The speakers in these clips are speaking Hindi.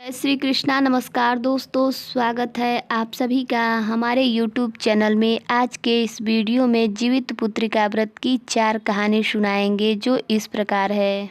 जय श्री कृष्णा। नमस्कार दोस्तों, स्वागत है आप सभी का हमारे YouTube चैनल में। आज के इस वीडियो में जीवित पुत्रिका व्रत की 4 कहानी सुनाएंगे जो इस प्रकार है।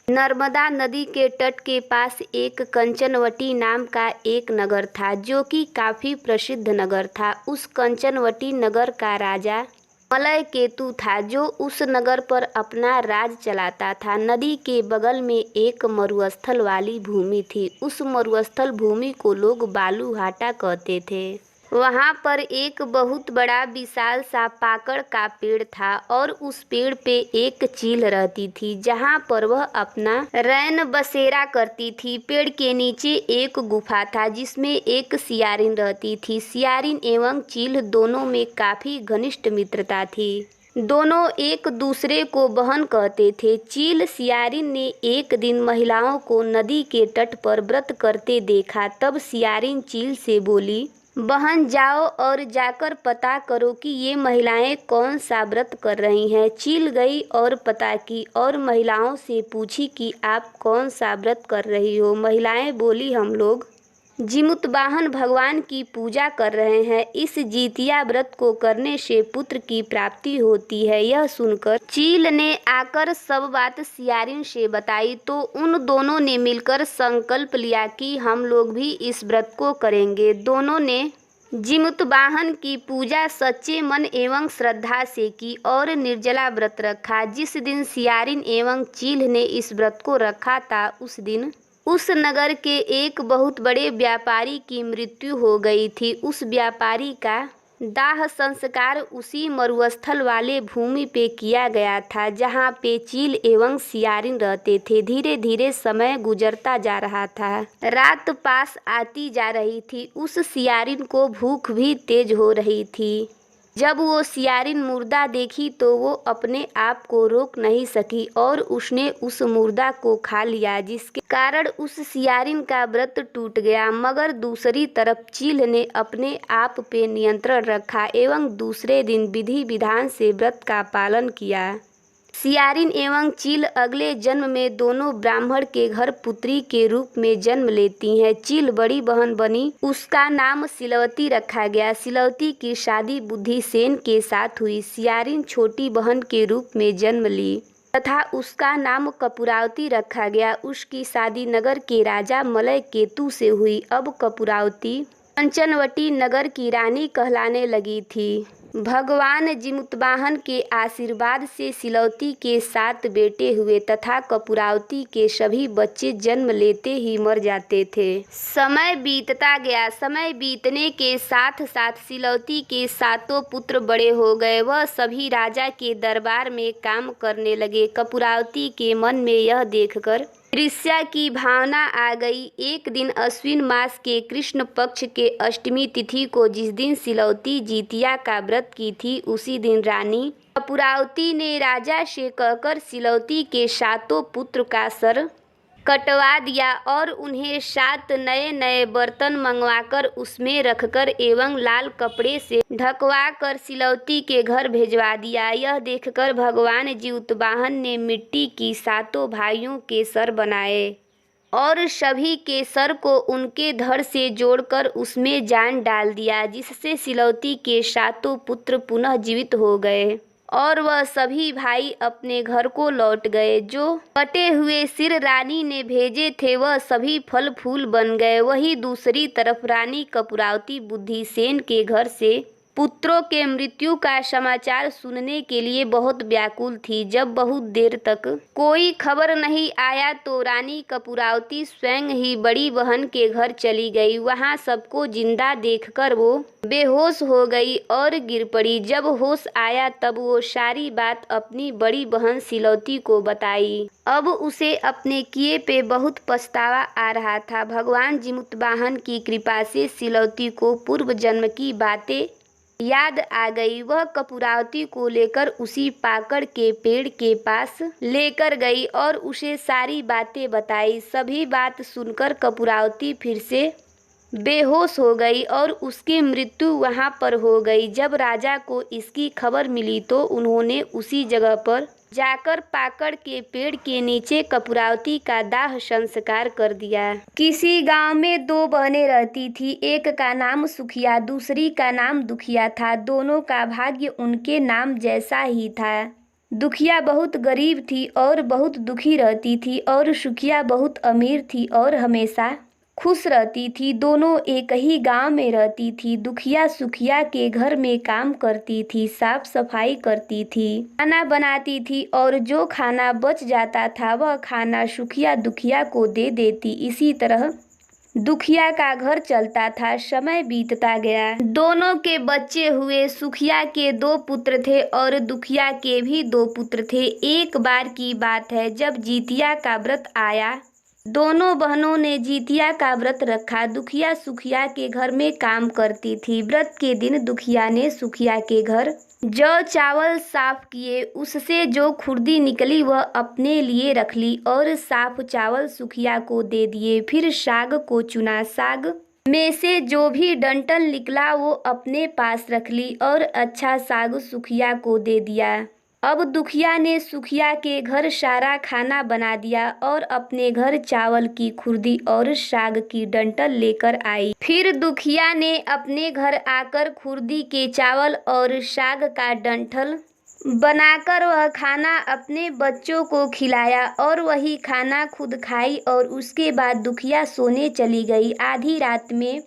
नर्मदा नदी के तट के पास एक कंचनवटी नाम का एक नगर था जो कि काफ़ी प्रसिद्ध नगर था। उस कंचनवटी नगर का राजा मलय केतु था जो उस नगर पर अपना राज चलाता था। नदी के बगल में एक मरुस्थल वाली भूमि थी। उस मरुस्थल भूमि को लोग बालूहाटा कहते थे। वहाँ पर एक बहुत बड़ा विशाल सा पाकड़ का पेड़ था और उस पेड़ पे एक चील रहती थी जहाँ पर वह अपना रैन बसेरा करती थी। पेड़ के नीचे एक गुफा था जिसमें एक सियारिन रहती थी। सियारिन एवं चील दोनों में काफ़ी घनिष्ठ मित्रता थी। दोनों एक दूसरे को बहन कहते थे। चील सियारिन ने एक दिन महिलाओं को नदी के तट पर व्रत करते देखा। तब सियारिन चील से बोली, बहन जाओ और जाकर पता करो कि ये महिलाएं कौन सा व्रत कर रही हैं। चील गई और पता की और महिलाओं से पूछी कि आप कौन सा व्रत कर रही हो। महिलाएं बोली, हम लोग जीमुतवाहन भगवान की पूजा कर रहे हैं। इस जितिया व्रत को करने से पुत्र की प्राप्ति होती है। यह सुनकर चील ने आकर सब बात सियारिन से बताई तो उन दोनों ने मिलकर संकल्प लिया कि हम लोग भी इस व्रत को करेंगे। दोनों ने जीमुतवाहन की पूजा सच्चे मन एवं श्रद्धा से की और निर्जला व्रत रखा। जिस दिन सियारिन एवं चील ने इस व्रत को रखा था उस दिन उस नगर के एक बहुत बड़े व्यापारी की मृत्यु हो गई थी। उस व्यापारी का दाह संस्कार उसी मरुस्थल वाले भूमि पे किया गया था जहाँ पे चील एवं सियारिन रहते थे। धीरे धीरे समय गुजरता जा रहा था। रात पास आती जा रही थी। उस सियारिन को भूख भी तेज हो रही थी। जब वो सियारिन मुर्दा देखी तो वो अपने आप को रोक नहीं सकी और उसने उस मुर्दा को खा लिया, जिसके कारण उस सियारिन का व्रत टूट गया। मगर दूसरी तरफ चील ने अपने आप पे नियंत्रण रखा एवं दूसरे दिन विधि विधान से व्रत का पालन किया। सियारिन एवं चील अगले जन्म में दोनों ब्राह्मण के घर पुत्री के रूप में जन्म लेती हैं। चील बड़ी बहन बनी, उसका नाम सिलवती रखा गया। सिलवती की शादी बुद्धिसेन के साथ हुई। सियारिन छोटी बहन के रूप में जन्म ली तथा उसका नाम कपूरावती रखा गया। उसकी शादी नगर के राजा मलय केतु से हुई। अब कपूरावती कंचनवटी नगर की रानी कहलाने लगी थी। भगवान जीमुतवाहन के आशीर्वाद से सिलवती के 7 बेटे हुए तथा कपूरावती के सभी बच्चे जन्म लेते ही मर जाते थे। समय बीतता गया। समय बीतने के साथ साथ सिलवती के 7 पुत्र बड़े हो गए। वह सभी राजा के दरबार में काम करने लगे। कपूरावती के मन में यह देखकर ईर्ष्या की भावना आ गई। एक दिन अश्विन मास के कृष्ण पक्ष के अष्टमी तिथि को, जिस दिन सिलवती जितिया का व्रत की थी, उसी दिन रानी कपूरावती ने राजा से कहकर सिलवती के 7 पुत्र का सर कटवा दिया और उन्हें 7 नए नए बर्तन मंगवाकर उसमें रखकर एवं लाल कपड़े से ढकवा कर सिलवती के घर भेजवा दिया। यह देखकर भगवान जीमुतवाहन ने मिट्टी की 7 भाइयों के सर बनाए और सभी के सर को उनके धड़ से जोड़कर उसमें जान डाल दिया, जिससे सिलवती के 7 पुत्र पुनः जीवित हो गए और वह सभी भाई अपने घर को लौट गए। जो कटे हुए सिर रानी ने भेजे थे वह सभी फल फूल बन गए। वहीं दूसरी तरफ रानी कपूरावती बुद्धिसेन के घर से पुत्रों के मृत्यु का समाचार सुनने के लिए बहुत व्याकुल थी। जब बहुत देर तक कोई खबर नहीं आया तो रानी कपूरावती स्वयं ही बड़ी बहन के घर चली गई। वहां सबको जिंदा देखकर वो बेहोश हो गई और गिर पड़ी। जब होश आया तब वो सारी बात अपनी बड़ी बहन सिलवती को बताई। अब उसे अपने किए पे बहुत पछतावा आ रहा था। भगवान जीमुतवाहन की कृपा से सिलवती को पूर्व जन्म की बातें याद आ गई। वह कपूरावती को लेकर उसी पाकड़ के पेड़ के पास लेकर गई और उसे सारी बातें बताई। सभी बात सुनकर कपूरावती फिर से बेहोश हो गई और उसकी मृत्यु वहां पर हो गई। जब राजा को इसकी खबर मिली तो उन्होंने उसी जगह पर जाकर पाकड़ के पेड़ के नीचे कपूरावती का दाह संस्कार कर दिया। किसी गांव में दो बहनें रहती थी। एक का नाम सुखिया, दूसरी का नाम दुखिया था। दोनों का भाग्य उनके नाम जैसा ही था। दुखिया बहुत गरीब थी और बहुत दुखी रहती थी और सुखिया बहुत अमीर थी और हमेशा खुश रहती थी। दोनों एक ही गांव में रहती थी। दुखिया सुखिया के घर में काम करती थी, साफ सफाई करती थी, खाना बनाती थी और जो खाना बच जाता था वह खाना सुखिया दुखिया को दे देती। इसी तरह दुखिया का घर चलता था। समय बीतता गया। दोनों के बच्चे हुए। सुखिया के 2 पुत्र थे और दुखिया के भी 2 पुत्र थे। एक बार की बात है, जब जितिया का व्रत आया, दोनों बहनों ने जितिया का व्रत रखा। दुखिया सुखिया के घर में काम करती थी। व्रत के दिन दुखिया ने सुखिया के घर जौ चावल साफ किए। उससे जो खुर्दी निकली वह अपने लिए रख ली और साफ चावल सुखिया को दे दिए। फिर साग को चुना। साग में से जो भी डंठल निकला वो अपने पास रख ली और अच्छा साग सुखिया को दे दिया। अब दुखिया ने सुखिया के घर सारा खाना बना दिया और अपने घर चावल की खुर्दी और साग की डंठल लेकर आई। फिर दुखिया ने अपने घर आकर खुर्दी के चावल और साग का डंठल बनाकर वह खाना अपने बच्चों को खिलाया और वही खाना खुद खाई और उसके बाद दुखिया सोने चली गई। आधी रात में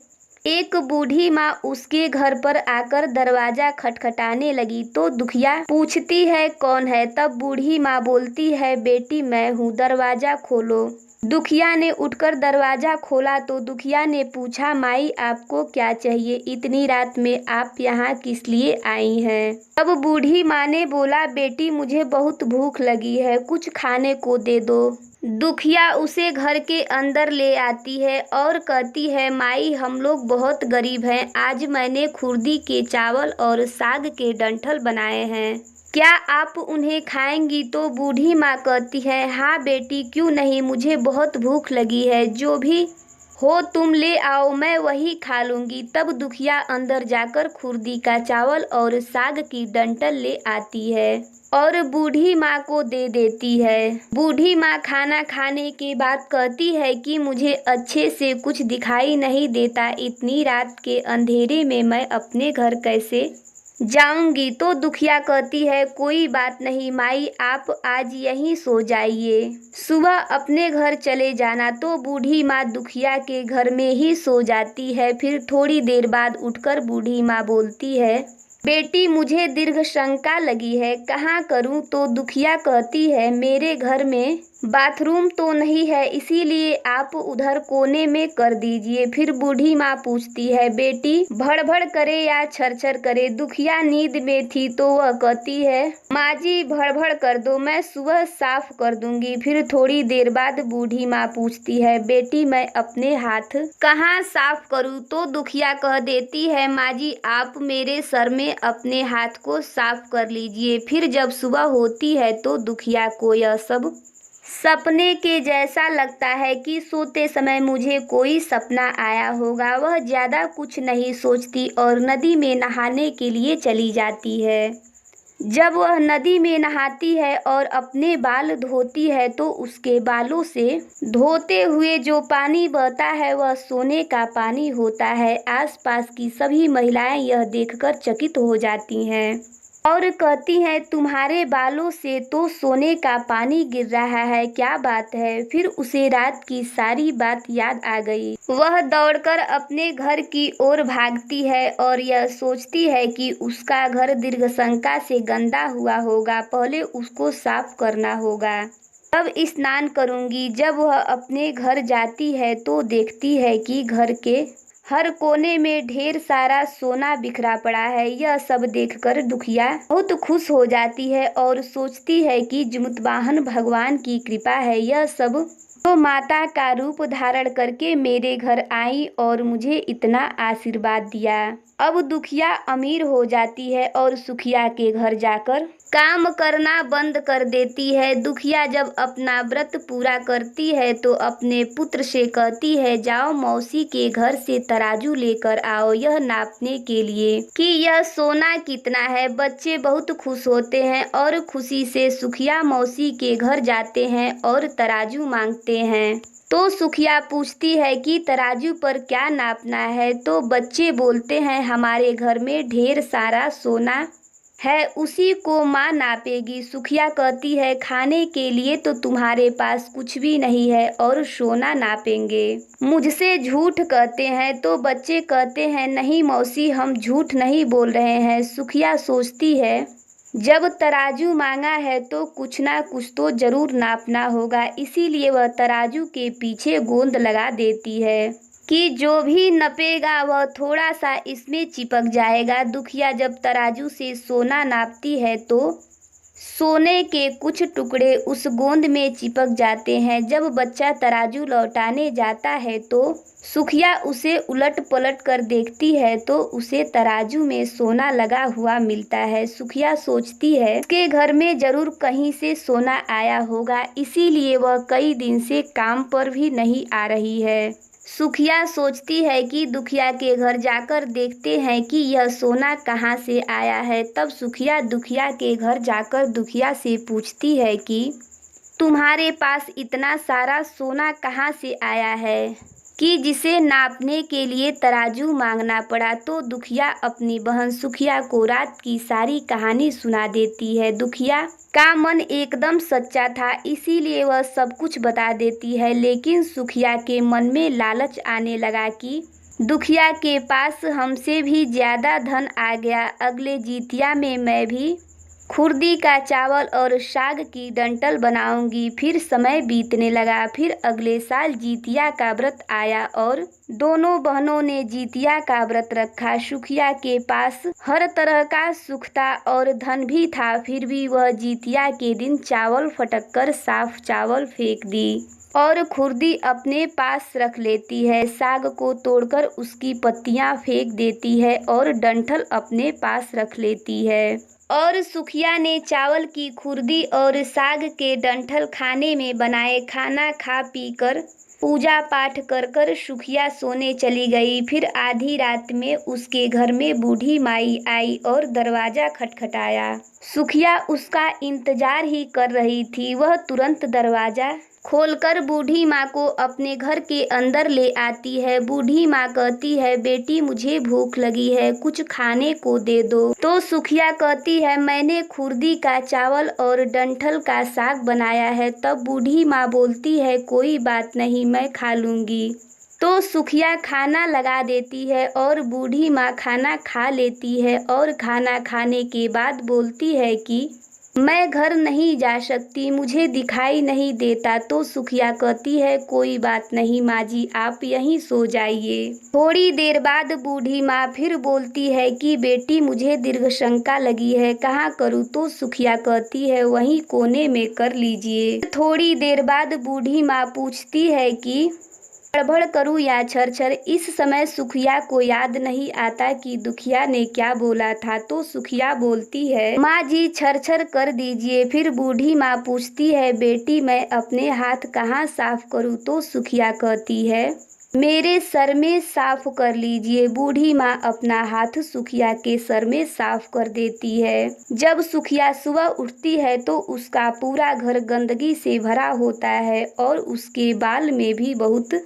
एक बूढ़ी माँ उसके घर पर आकर दरवाजा खटखटाने लगी तो दुखिया पूछती है कौन है। तब बूढ़ी माँ बोलती है बेटी मैं हूँ, दरवाजा खोलो। दुखिया ने उठकर दरवाजा खोला तो दुखिया ने पूछा माई आपको क्या चाहिए, इतनी रात में आप यहाँ किस लिए आई हैं। तब बूढ़ी माँ ने बोला बेटी मुझे बहुत भूख लगी है, कुछ खाने को दे दो। दुखिया उसे घर के अंदर ले आती है और कहती है माई हम लोग बहुत गरीब हैं, आज मैंने खुर्दी के चावल और साग के डंठल बनाए हैं, क्या आप उन्हें खाएंगी। तो बूढ़ी माँ कहती है हाँ बेटी क्यों नहीं, मुझे बहुत भूख लगी है, जो भी हो तुम ले आओ मैं वही खा लूँगी। तब दुखिया अंदर जाकर खुर्दी का चावल और साग की डंठल ले आती है और बूढ़ी माँ को दे देती है। बूढ़ी माँ खाना खाने के बाद कहती है कि मुझे अच्छे से कुछ दिखाई नहीं देता, इतनी रात के अंधेरे में मैं अपने घर कैसे जाऊंगी। तो दुखिया कहती है कोई बात नहीं माई, आप आज यहीं सो जाइए, सुबह अपने घर चले जाना। तो बूढ़ी माँ दुखिया के घर में ही सो जाती है। फिर थोड़ी देर बाद उठकर बूढ़ी माँ बोलती है बेटी मुझे दीर्घ शंका लगी है, कहाँ करूँ। तो दुखिया कहती है मेरे घर में बाथरूम तो नहीं है, इसीलिए आप उधर कोने में कर दीजिए। फिर बूढ़ी माँ पूछती है बेटी भड़भड़ करे या छरछर करे। दुखिया नींद में थी तो वह कहती है माँ जी भड़भड़ कर दो, मैं सुबह साफ कर दूंगी। फिर थोड़ी देर बाद बूढ़ी माँ पूछती है बेटी मैं अपने हाथ कहाँ साफ करूँ। तो दुखिया कह देती है माँ जी आप मेरे सर में अपने हाथ को साफ कर लीजिए। फिर जब सुबह होती है तो दुखिया को यह सब सपने के जैसा लगता है कि सोते समय मुझे कोई सपना आया होगा। वह ज़्यादा कुछ नहीं सोचती और नदी में नहाने के लिए चली जाती है। जब वह नदी में नहाती है और अपने बाल धोती है तो उसके बालों से धोते हुए जो पानी बहता है वह सोने का पानी होता है। आसपास की सभी महिलाएं यह देखकर चकित हो जाती हैं और कहती हैं तुम्हारे बालों से तो सोने का पानी गिर रहा है, क्या बात है। फिर उसे रात की सारी बात याद आ गई। वह दौड़कर अपने घर की ओर भागती है और यह सोचती है कि उसका घर दीर्घशंका से गंदा हुआ होगा, पहले उसको साफ करना होगा, तब स्नान करूंगी। जब वह अपने घर जाती है तो देखती है कि घर के हर कोने में ढेर सारा सोना बिखरा पड़ा है। यह सब देखकर दुखिया बहुत खुश हो जाती है और सोचती है कि जुमुतवाहन भगवान की कृपा है, यह सब तो माता का रूप धारण करके मेरे घर आई और मुझे इतना आशीर्वाद दिया। अब दुखिया अमीर हो जाती है और सुखिया के घर जाकर काम करना बंद कर देती है। दुखिया जब अपना व्रत पूरा करती है तो अपने पुत्र से कहती है, जाओ मौसी के घर से तराजू लेकर आओ यह नापने के लिए कि यह सोना कितना है। बच्चे बहुत खुश होते हैं और खुशी से सुखिया मौसी के घर जाते हैं और तराजू मांगते हैं। तो सुखिया पूछती है कि तराजू पर क्या नापना है। तो बच्चे बोलते हैं, हमारे घर में ढेर सारा सोना है, उसी को माँ नापेगी। सुखिया कहती है, खाने के लिए तो तुम्हारे पास कुछ भी नहीं है और सोना नापेंगे, मुझसे झूठ कहते हैं। तो बच्चे कहते हैं, नहीं मौसी, हम झूठ नहीं बोल रहे हैं। सुखिया सोचती है, जब तराजू मांगा है तो कुछ ना कुछ तो जरूर नापना होगा, इसीलिए वह तराजू के पीछे गोंद लगा देती है कि जो भी नपेगा वह थोड़ा सा इसमें चिपक जाएगा। दुखिया जब तराजू से सोना नापती है तो सोने के कुछ टुकड़े उस गोंद में चिपक जाते हैं। जब बच्चा तराजू लौटाने जाता है तो सुखिया उसे उलट पलट कर देखती है तो उसे तराजू में सोना लगा हुआ मिलता है। सुखिया सोचती है, उसके घर में जरूर कहीं से सोना आया होगा, इसीलिए वह कई दिन से काम पर भी नहीं आ रही है। सुखिया सोचती है कि दुखिया के घर जाकर देखते हैं कि यह सोना कहाँ से आया है। तब सुखिया दुखिया के घर जाकर दुखिया से पूछती है कि तुम्हारे पास इतना सारा सोना कहाँ से आया है कि जिसे नापने के लिए तराजू मांगना पड़ा। तो दुखिया अपनी बहन सुखिया को रात की सारी कहानी सुना देती है। दुखिया का मन एकदम सच्चा था, इसीलिए वह सब कुछ बता देती है। लेकिन सुखिया के मन में लालच आने लगा कि दुखिया के पास हमसे भी ज्यादा धन आ गया, अगले जितिया में मैं भी खुर्दी का चावल और साग की डंठल बनाऊंगी। फिर समय बीतने लगा। फिर अगले साल जितिया का व्रत आया और दोनों बहनों ने जितिया का व्रत रखा। सुखिया के पास हर तरह का सुख था और धन भी था, फिर भी वह जितिया के दिन चावल फटक कर साफ चावल फेंक दी और खुर्दी अपने पास रख लेती है। साग को तोड़कर उसकी पत्तियां फेंक देती है और डंठल अपने पास रख लेती है। और सुखिया ने चावल की खुर्दी और साग के डंठल खाने में बनाए। खाना खा पी कर पूजा पाठ कर कर सुखिया सोने चली गई। फिर आधी रात में उसके घर में बूढ़ी माई आई और दरवाजा खटखटाया। सुखिया उसका इंतजार ही कर रही थी। वह तुरंत दरवाजा खोलकर बूढ़ी माँ को अपने घर के अंदर ले आती है। बूढ़ी माँ कहती है, बेटी मुझे भूख लगी है, कुछ खाने को दे दो। तो सुखिया कहती है, मैंने खुर्दी का चावल और डंठल का साग बनाया है। तब बूढ़ी माँ बोलती है, कोई बात नहीं, मैं खा लूँगी। तो सुखिया खाना लगा देती है और बूढ़ी माँ खाना खा लेती है और खाना खाने के बाद बोलती है कि मैं घर नहीं जा सकती, मुझे दिखाई नहीं देता। तो सुखिया कहती है, कोई बात नहीं माँ जी, आप यहीं सो जाइए। थोड़ी देर बाद बूढ़ी माँ फिर बोलती है कि बेटी मुझे दीर्घ शंका लगी है, कहाँ करूँ। तो सुखिया कहती है, वहीं कोने में कर लीजिए। थोड़ी देर बाद बूढ़ी माँ पूछती है कि बड़बड़ करूँ या छरछर। इस समय सुखिया को याद नहीं आता कि दुखिया ने क्या बोला था। तो सुखिया बोलती है, माँ जी छरछर कर दीजिए। फिर बूढ़ी माँ पूछती है, बेटी मैं अपने हाथ कहाँ साफ करूँ। तो सुखिया कहती है, मेरे सर में साफ कर लीजिए। बूढ़ी माँ अपना हाथ सुखिया के सर में साफ कर देती है। जब सुखिया सुबह उठती है तो उसका पूरा घर गंदगी से भरा होता है और उसके बाल में भी बहुत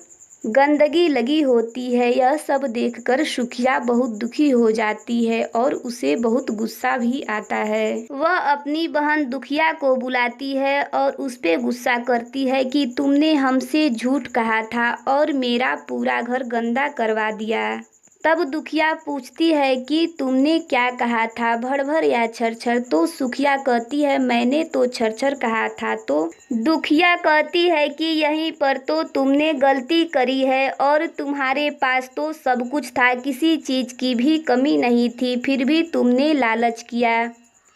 गंदगी लगी होती है। यह सब देखकर सुखिया बहुत दुखी हो जाती है और उसे बहुत गुस्सा भी आता है। वह अपनी बहन दुखिया को बुलाती है और उस पे गुस्सा करती है कि तुमने हमसे झूठ कहा था और मेरा पूरा घर गंदा करवा दिया। तब दुखिया पूछती है कि तुमने क्या कहा था, भड़भड़ या छरछर। तो सुखिया कहती है, मैंने तो छरछर कहा था। तो दुखिया कहती है कि यहीं पर तो तुमने गलती करी है और तुम्हारे पास तो सब कुछ था, किसी चीज की भी कमी नहीं थी, फिर भी तुमने लालच किया।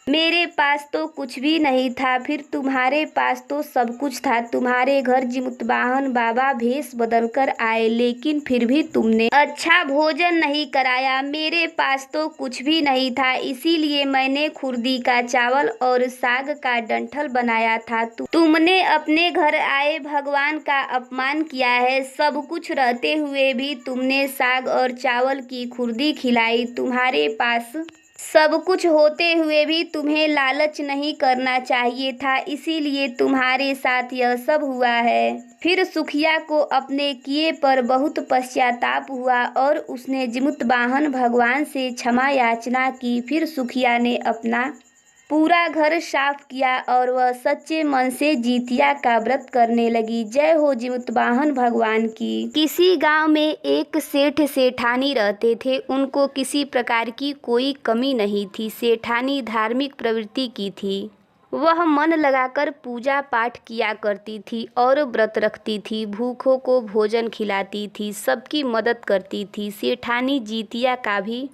मेरे पास तो कुछ भी नहीं था, फिर तुम्हारे पास तो सब कुछ था। तुम्हारे घर जिमुतवाहन बाबा भेष बदलकर आए, लेकिन फिर भी तुमने अच्छा भोजन नहीं कराया। मेरे पास तो कुछ भी नहीं था, इसीलिए मैंने खुर्दी का चावल और साग का डंठल बनाया था। तुमने अपने घर आए भगवान का अपमान किया है। सब कुछ रहते हुए भी तुमने साग और चावल की खुर्दी खिलाई। तुम्हारे पास सब कुछ होते हुए भी तुम्हें लालच नहीं करना चाहिए था, इसीलिए तुम्हारे साथ यह सब हुआ है। फिर सुखिया को अपने किए पर बहुत पश्चाताप हुआ और उसने जिमुतवाहन भगवान से क्षमा याचना की। फिर सुखिया ने अपना पूरा घर साफ किया और वह सच्चे मन से जितिया का व्रत करने लगी। जय हो जिमुतवाहन भगवान की। किसी गांव में एक सेठ सेठानी रहते थे। उनको किसी प्रकार की कोई कमी नहीं थी। सेठानी धार्मिक प्रवृत्ति की थी। वह मन लगाकर पूजा पाठ किया करती थी और व्रत रखती थी। भूखों को भोजन खिलाती थी, सबकी मदद करती थी। सेठानी जितिया का भी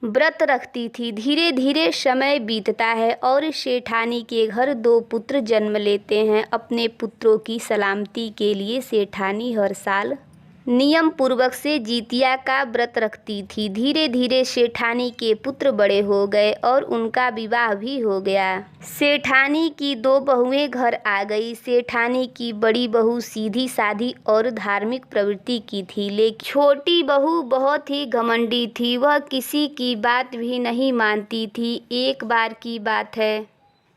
व्रत रखती थी। धीरे धीरे समय बीतता है और सेठानी के घर 2 पुत्र जन्म लेते हैं। अपने पुत्रों की सलामती के लिए सेठानी हर साल नियम पूर्वक से जितिया का व्रत रखती थी। धीरे धीरे सेठानी के पुत्र बड़े हो गए और उनका विवाह भी हो गया। सेठानी की 2 बहुएं घर आ गई। सेठानी की बड़ी बहू सीधी साधी और धार्मिक प्रवृत्ति की थी, लेकिन छोटी बहू बहुत ही घमंडी थी। वह किसी की बात भी नहीं मानती थी। एक बार की बात है,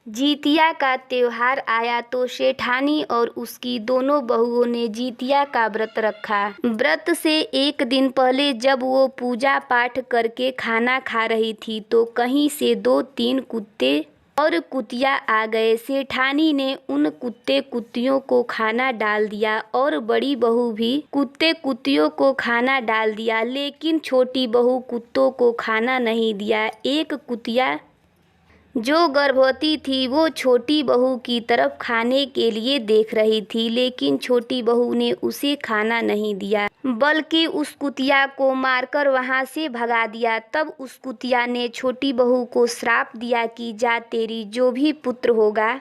जितिया का त्योहार आया तो सेठानी और उसकी दोनों बहुओं ने जितिया का व्रत रखा। व्रत से एक दिन पहले जब वो पूजा पाठ करके खाना खा रही थी तो कहीं से 2-3 कुत्ते और कुतिया आ गए। सेठानी ने उन कुत्ते कुतियों को खाना डाल दिया और बड़ी बहू भी कुत्ते कुतियों को खाना डाल दिया, लेकिन छोटी बहू कुत्तों को खाना नहीं दिया। एक कुतिया जो गर्भवती थी वो छोटी बहू की तरफ खाने के लिए देख रही थी, लेकिन छोटी बहू ने उसे खाना नहीं दिया, बल्कि उस कुतिया को मारकर वहां से भगा दिया। तब उस कुतिया ने छोटी बहू को श्राप दिया कि जा, तेरी जो भी पुत्र होगा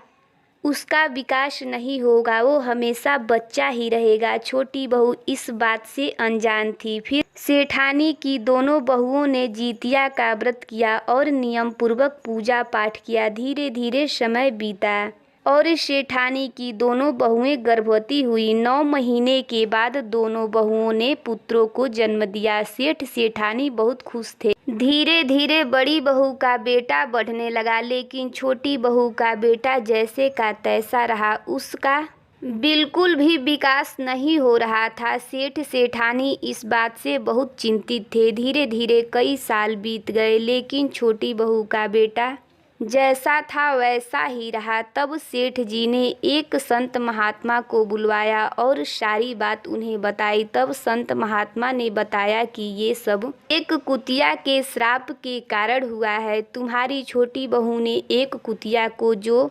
उसका विकास नहीं होगा, वो हमेशा बच्चा ही रहेगा। छोटी बहू इस बात से अनजान थी। फिर सेठानी की दोनों बहुओं ने जितिया का व्रत किया और नियम पूर्वक पूजा पाठ किया। धीरे धीरे समय बीता और सेठानी की दोनों बहुएं गर्भवती हुई। 9 महीने के बाद दोनों बहुओं ने पुत्रों को जन्म दिया। सेठ सेठानी बहुत खुश थे। धीरे धीरे बड़ी बहू का बेटा बढ़ने लगा, लेकिन छोटी बहू का बेटा जैसे का तैसा रहा। उसका बिल्कुल भी विकास नहीं हो रहा था। सेठ सेठानी इस बात से बहुत चिंतित थे। धीरे धीरे कई साल बीत गए, लेकिन छोटी बहू का बेटा जैसा था वैसा ही रहा। तब सेठ जी ने एक संत महात्मा को बुलवाया और सारी बात उन्हें बताई। तब संत महात्मा ने बताया कि ये सब एक कुतिया के श्राप के कारण हुआ है। तुम्हारी छोटी बहू ने एक कुतिया को, जो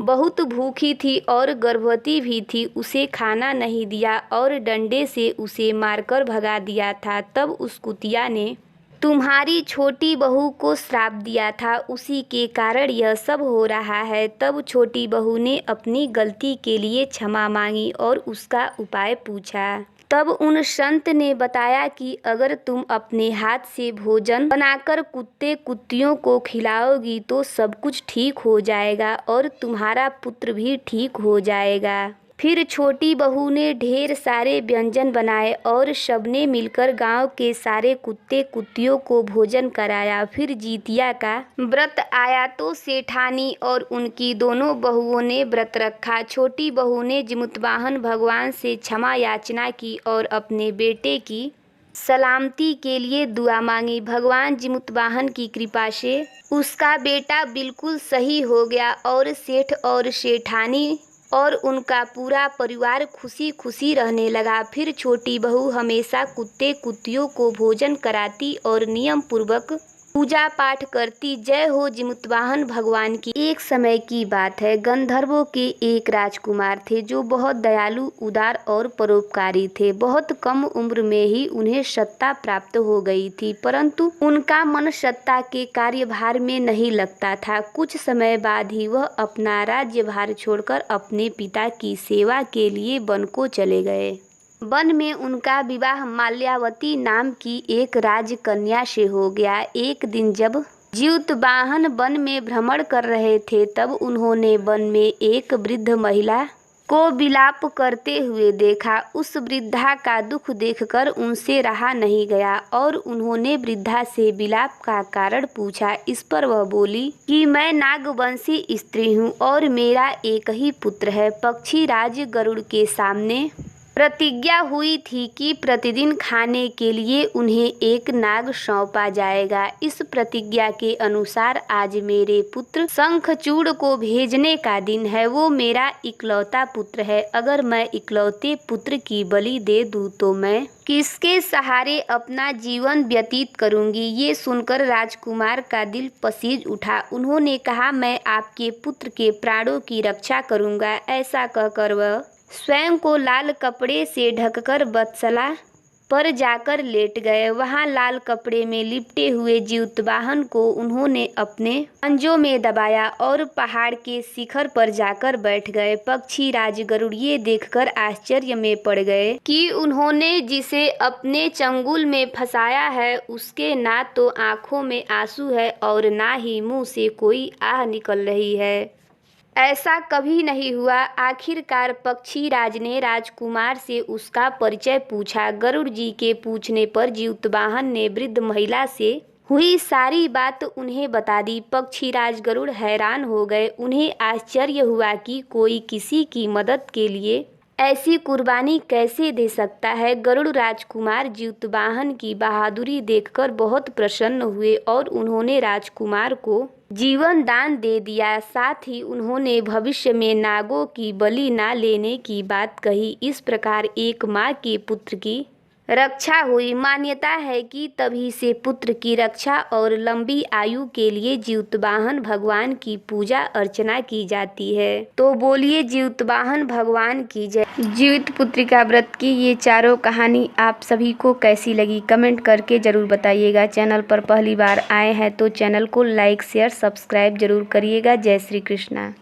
बहुत भूखी थी और गर्भवती भी थी, उसे खाना नहीं दिया और डंडे से उसे मारकर भगा दिया था। तब उस कुतिया ने तुम्हारी छोटी बहू को श्राप दिया था, उसी के कारण यह सब हो रहा है। तब छोटी बहू ने अपनी गलती के लिए क्षमा मांगी और उसका उपाय पूछा। तब उन संत ने बताया कि अगर तुम अपने हाथ से भोजन बनाकर कुत्ते कुत्तियों को खिलाओगी तो सब कुछ ठीक हो जाएगा और तुम्हारा पुत्र भी ठीक हो जाएगा। फिर छोटी बहू ने ढेर सारे व्यंजन बनाए और सबने मिलकर गांव के सारे कुत्ते कुत्तियों को भोजन कराया। फिर जितिया का व्रत आया तो सेठानी और उनकी दोनों बहुओं ने व्रत रखा। छोटी बहू ने जिमुतवाहन भगवान से क्षमा याचना की और अपने बेटे की सलामती के लिए दुआ मांगी। भगवान जिमुतवाहन की कृपा से उसका बेटा बिल्कुल सही हो गया और सेठ और सेठानी और उनका पूरा परिवार खुशी खुशी रहने लगा। फिर छोटी बहू हमेशा कुत्ते कुत्तियों को भोजन कराती और नियम पूर्वक पूजा पाठ करती। जय हो जिमुतवाहन भगवान की। एक समय की बात है, गंधर्वों के एक राजकुमार थे जो बहुत दयालु, उदार और परोपकारी थे। बहुत कम उम्र में ही उन्हें सत्ता प्राप्त हो गई थी, परंतु उनका मन सत्ता के कार्यभार में नहीं लगता था। कुछ समय बाद ही वह अपना राज्यभार छोड़कर अपने पिता की सेवा के लिए वन को चले गए। वन में उनका विवाह माल्यावती नाम की एक राजकन्या से हो गया। एक दिन जब जिउतवाहन वन में भ्रमण कर रहे थे, तब उन्होंने वन में एक वृद्ध महिला को विलाप करते हुए देखा। उस वृद्धा का दुख देखकर उनसे रहा नहीं गया और उन्होंने वृद्धा से विलाप का कारण पूछा। इस पर वह बोली कि मैं नागवंशी स्त्री हूँ और मेरा एक ही पुत्र है। पक्षी राज गरुड़ के सामने प्रतिज्ञा हुई थी कि प्रतिदिन खाने के लिए उन्हें एक नाग सौंपा जाएगा। इस प्रतिज्ञा के अनुसार आज मेरे पुत्र शंखचूड़ को भेजने का दिन है। वो मेरा इकलौता पुत्र है। अगर मैं इकलौते पुत्र की बलि दे दूं तो मैं किसके सहारे अपना जीवन व्यतीत करूंगी। ये सुनकर राजकुमार का दिल पसीज उठा। उन्होंने कहा, मैं आपके पुत्र के प्राणों की रक्षा करूंगा। ऐसा कहकर वह स्वयं को लाल कपड़े से ढककर बत्सला पर जाकर लेट गए। वहां लाल कपड़े में लिपटे हुए जिउतवाहन को उन्होंने अपने पंजों में दबाया और पहाड़ के शिखर पर जाकर बैठ गए। पक्षी राज गरुड़ ये देखकर आश्चर्य में पड़ गए कि उन्होंने जिसे अपने चंगुल में फंसाया है उसके ना तो आंखों में आंसू है और ना ही मुंह से कोई आह निकल रही है। ऐसा कभी नहीं हुआ। आखिरकार पक्षी राज ने राजकुमार से उसका परिचय पूछा। गरुड़ जी के पूछने पर जिउतवाहन ने वृद्ध महिला से हुई सारी बात उन्हें बता दी। पक्षी राज गरुड़ हैरान हो गए। उन्हें आश्चर्य हुआ कि कोई किसी की मदद के लिए ऐसी कुर्बानी कैसे दे सकता है। गरुड़ राजकुमार जिउतवाहन की बहादुरी देखकर बहुत प्रसन्न हुए और उन्होंने राजकुमार को जीवन दान दे दिया। साथ ही उन्होंने भविष्य में नागों की बलि ना लेने की बात कही। इस प्रकार एक माँ के पुत्र की रक्षा हुई। मान्यता है कि तभी से पुत्र की रक्षा और लंबी आयु के लिए जिउतवाहन भगवान की पूजा अर्चना की जाती है। तो बोलिए जिउतवाहन भगवान की जय। जीवित पुत्रिका व्रत की ये चारों कहानी आप सभी को कैसी लगी कमेंट करके जरूर बताइएगा। चैनल पर पहली बार आए हैं तो चैनल को लाइक शेयर सब्सक्राइब जरूर करिएगा। जय श्री कृष्णा।